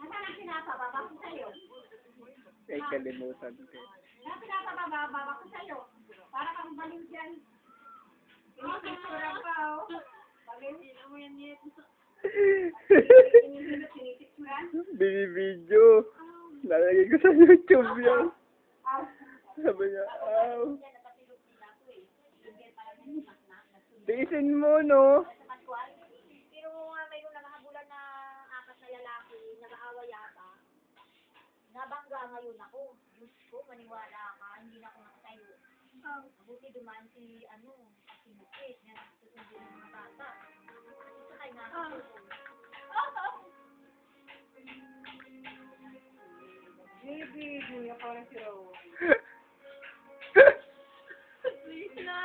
Nasaan ang pinapababa ko sa'yo? Ay, kalimutan ko. Nasaan pinapababa ko sa'yo? Para kang baliw dyan. Pinisura pa, oh. Baliw. Pinisura? Binibidyo. Nalagay ko sa YouTube yan. Sabi niya, aw. Tiisin mo, no? Pero mayroon na nakabulan na apat na lalaki, nag-aaway yata. Nabangga ngayon ako. Diyos ko, maniwala ka, hindi na ako nakatayo. Mabuti dumaan si, si Bukit, na susundin ng mga bata. Ito kayo nga ako. Baby, guya parang si Rose. Please na!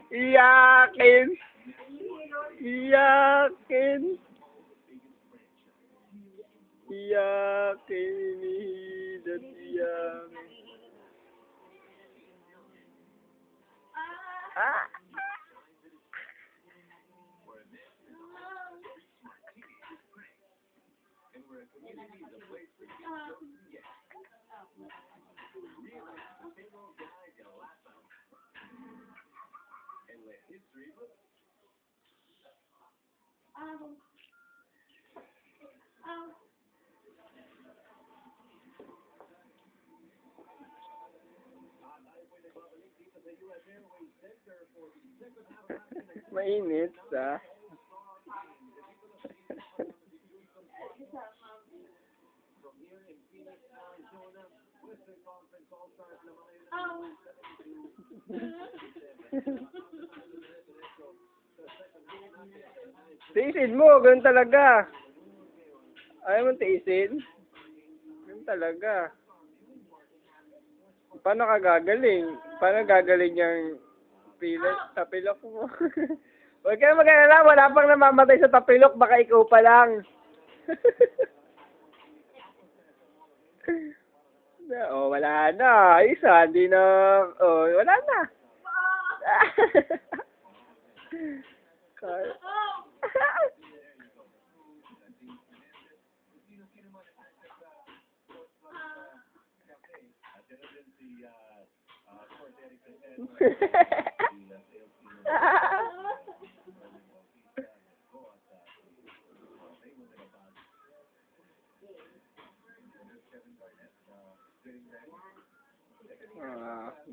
Iyakin! Iyakin! Iyakin! Inihidat iyakin. Ah! Mainit, ah. Tiisin mo, ganun talaga. Ayaw mo tiisin? Ganun talaga. Paano ka gagaling? Paano gagaling yung tapilok mo? Huwag ka na mag-alala, wala pang namamatay sa tapilok, baka ikaw pa lang. Oh, wala na. Isa, hindi na. Oh, wala na.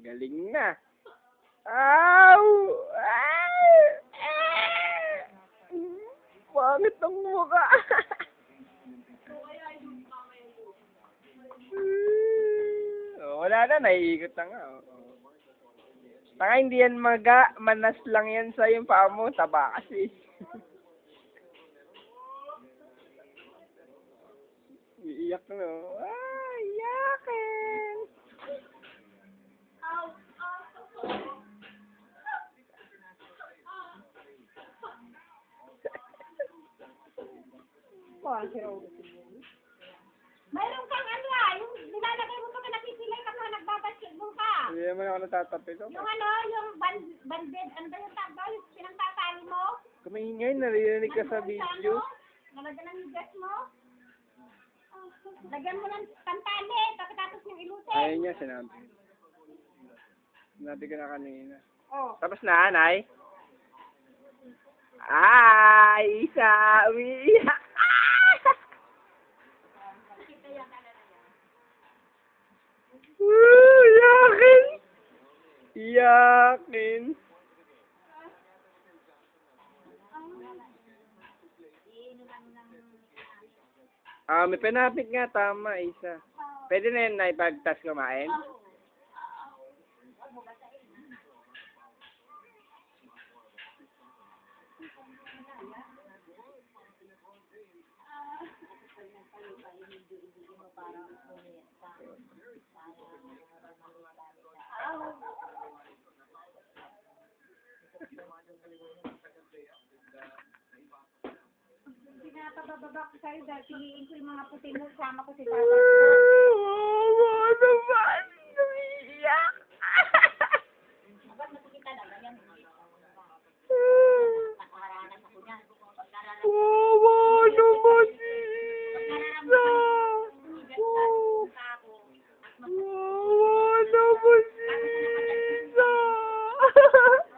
Galing na. Ow! Pangit ang mukha. Wala na, naiikot na nga. Tanga, hindi yan manas lang yan sa yung paa mo, taba kasi. Iiyak na. Iyakin! Mayroon kang yung nilalagay mo ka nakisilay ka nagbabasketball ka. Hindi naman ako natatapilok. Yung yung banded, ano ba yung tag doon? Pinangtatali mo? Kumingay, narinig ka sa video. Nalagyan ng higas mo? Lagyan mo ng pantali, pagkatapos yung ilutin. Ayaw niya, sinabi. Sinabi ko na kanina. Oh. Tapos na, Nay? Ay, isa, umiiyak. Iyakin! Iyakin! May pinapit nga, tama, isa. Pwede na yun na ipagtas kumain? Pinapababa ko sa'yo dahil piliin ko yung mga puti mo, sama ko si Tata. Ano ba? Umiiyak! Bakit nakikita na ganyan?